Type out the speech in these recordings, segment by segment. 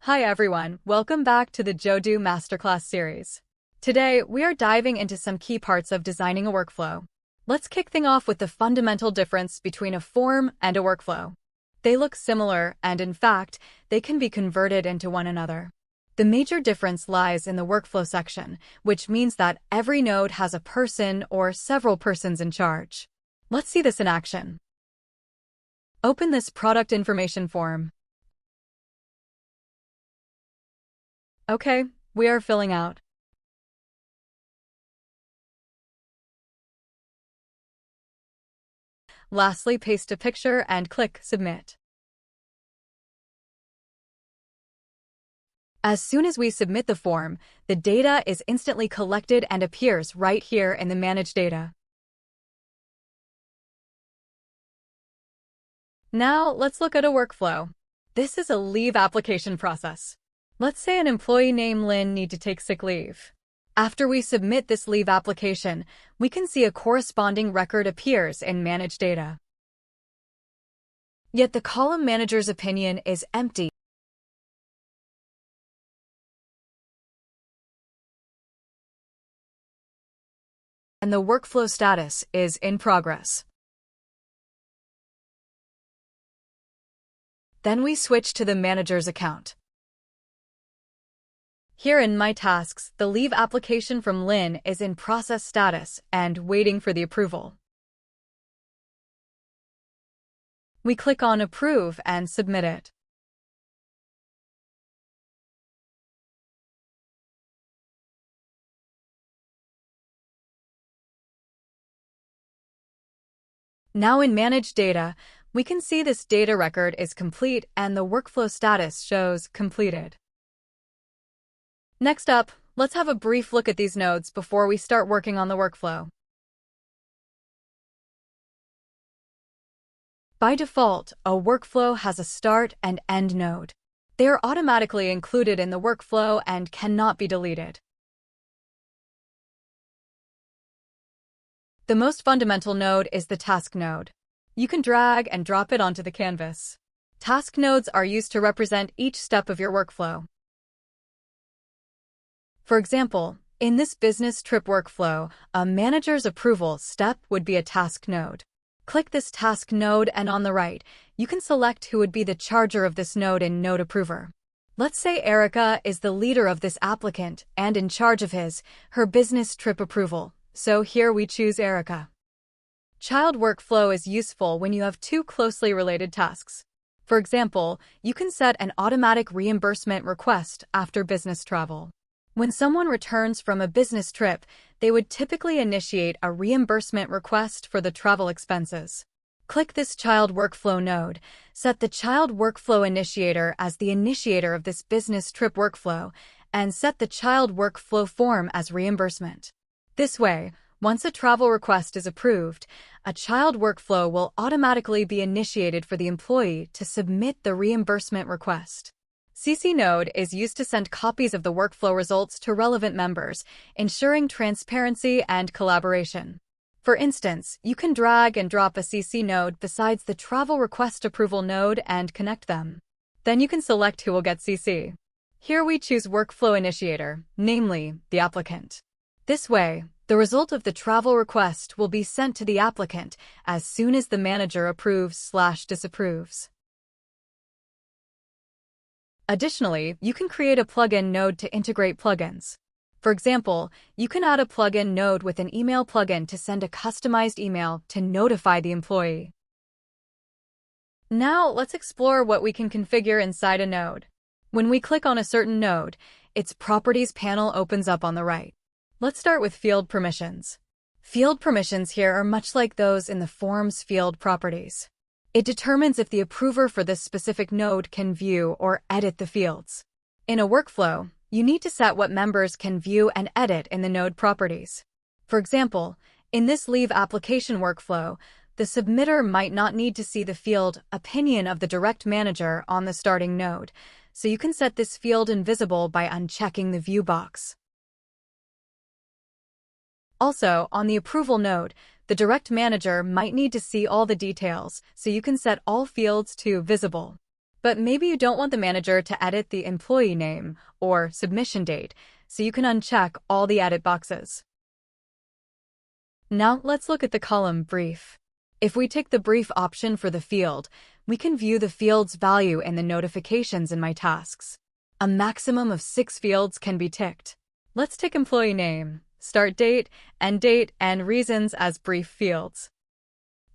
Hi everyone, welcome back to the Jodoo Masterclass series. Today, we are diving into some key parts of designing a workflow. Let's kick things off with the fundamental difference between a form and a workflow. They look similar, and in fact, they can be converted into one another. The major difference lies in the workflow section, which means that every node has a person or several persons in charge. Let's see this in action. Open this product information form. Okay, we are filling out. Lastly, paste a picture and click Submit. As soon as we submit the form, the data is instantly collected and appears right here in the Manage Data. Now, let's look at a workflow. This is a leave application process. Let's say an employee named Lynn needs to take sick leave. After we submit this leave application, we can see a corresponding record appears in Manage Data. Yet the column manager's opinion is empty, and the workflow status is in progress. Then we switch to the manager's account. Here in My Tasks, the leave application from Lynn is in process status and waiting for the approval. We click on Approve and submit it. Now in Manage Data, we can see this data record is complete and the workflow status shows completed. Next up, let's have a brief look at these nodes before we start working on the workflow. By default, a workflow has a start and end node. They are automatically included in the workflow and cannot be deleted. The most fundamental node is the task node. You can drag and drop it onto the canvas. Task nodes are used to represent each step of your workflow. For example, in this business trip workflow, a manager's approval step would be a task node. Click this task node and on the right, you can select who would be the charger of this node in Node Approver. Let's say Erica is the leader of this applicant and in charge of her business trip approval. So here we choose Erica. Child workflow is useful when you have two closely related tasks. For example, you can set an automatic reimbursement request after business travel. When someone returns from a business trip, they would typically initiate a reimbursement request for the travel expenses. Click this Child Workflow node, set the Child Workflow Initiator as the initiator of this business trip workflow, and set the Child Workflow form as reimbursement. This way, once a travel request is approved, a child workflow will automatically be initiated for the employee to submit the reimbursement request. CC node is used to send copies of the workflow results to relevant members, ensuring transparency and collaboration. For instance, you can drag and drop a CC node besides the travel request approval node and connect them. Then you can select who will get CC. Here we choose Workflow Initiator, namely, the applicant. This way, the result of the travel request will be sent to the applicant as soon as the manager approves/disapproves. Additionally, you can create a plugin node to integrate plugins. For example, you can add a plugin node with an email plugin to send a customized email to notify the employee. Now, let's explore what we can configure inside a node. When we click on a certain node, its Properties panel opens up on the right. Let's start with field permissions. Field permissions here are much like those in the Forms field properties. It determines if the approver for this specific node can view or edit the fields. In a workflow, you need to set what members can view and edit in the node properties. For example, in this leave application workflow, the submitter might not need to see the field Opinion of the direct manager on the starting node, so you can set this field invisible by unchecking the View box. Also, on the Approval node, the direct manager might need to see all the details, so you can set all fields to Visible. But maybe you don't want the manager to edit the employee name or submission date, so you can uncheck all the edit boxes. Now let's look at the column Brief. If we tick the Brief option for the field, we can view the field's value in the notifications in My Tasks. A maximum of 6 fields can be ticked. Let's tick employee name, start date, end date, and reasons as brief fields.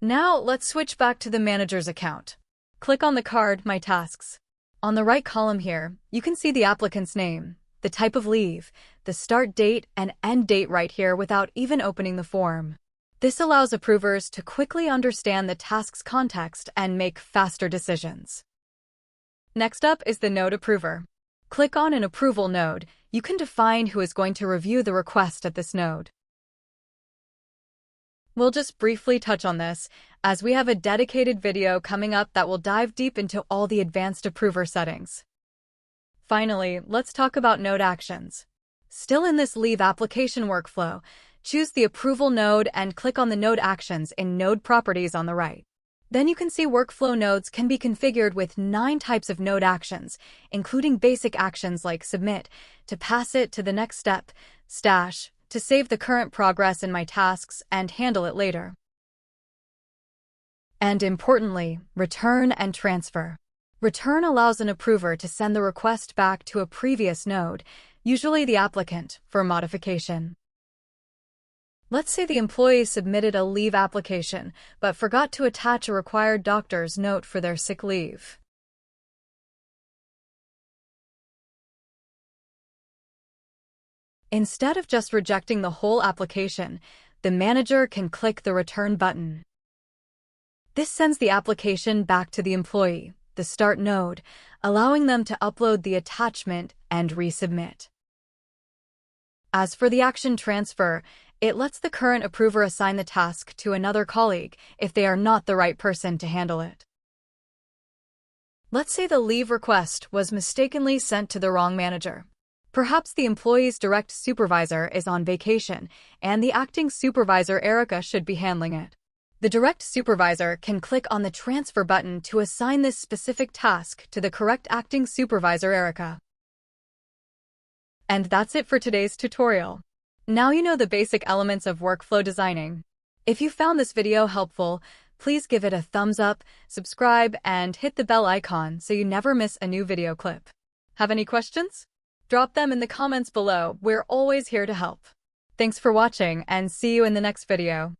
Now let's switch back to the manager's account. Click on the card My Tasks. On the right column here, you can see the applicant's name, the type of leave, the start date and end date right here without even opening the form. This allows approvers to quickly understand the task's context and make faster decisions. Next up is the Node Approver. Click on an approval node. You can define who is going to review the request at this node. We'll just briefly touch on this, as we have a dedicated video coming up that will dive deep into all the advanced approver settings. Finally, let's talk about node actions. Still in this leave application workflow, choose the approval node and click on the node actions in Node Properties on the right. Then you can see workflow nodes can be configured with 9 types of node actions, including basic actions like submit, to pass it to the next step, stash, to save the current progress in My Tasks and handle it later. And importantly, return and transfer. Return allows an approver to send the request back to a previous node, usually the applicant, for modification. Let's say the employee submitted a leave application, but forgot to attach a required doctor's note for their sick leave. Instead of just rejecting the whole application, the manager can click the Return button. This sends the application back to the employee, the Start node, allowing them to upload the attachment and resubmit. As for the action transfer, it lets the current approver assign the task to another colleague if they are not the right person to handle it. Let's say the leave request was mistakenly sent to the wrong manager. Perhaps the employee's direct supervisor is on vacation, and the acting supervisor, Erica, should be handling it. The direct supervisor can click on the Transfer button to assign this specific task to the correct acting supervisor, Erica. And that's it for today's tutorial. Now you know the basic elements of workflow designing. If you found this video helpful, please give it a thumbs up, subscribe, and hit the bell icon so you never miss a new video clip. Have any questions? Drop them in the comments below. We're always here to help. Thanks for watching and see you in the next video.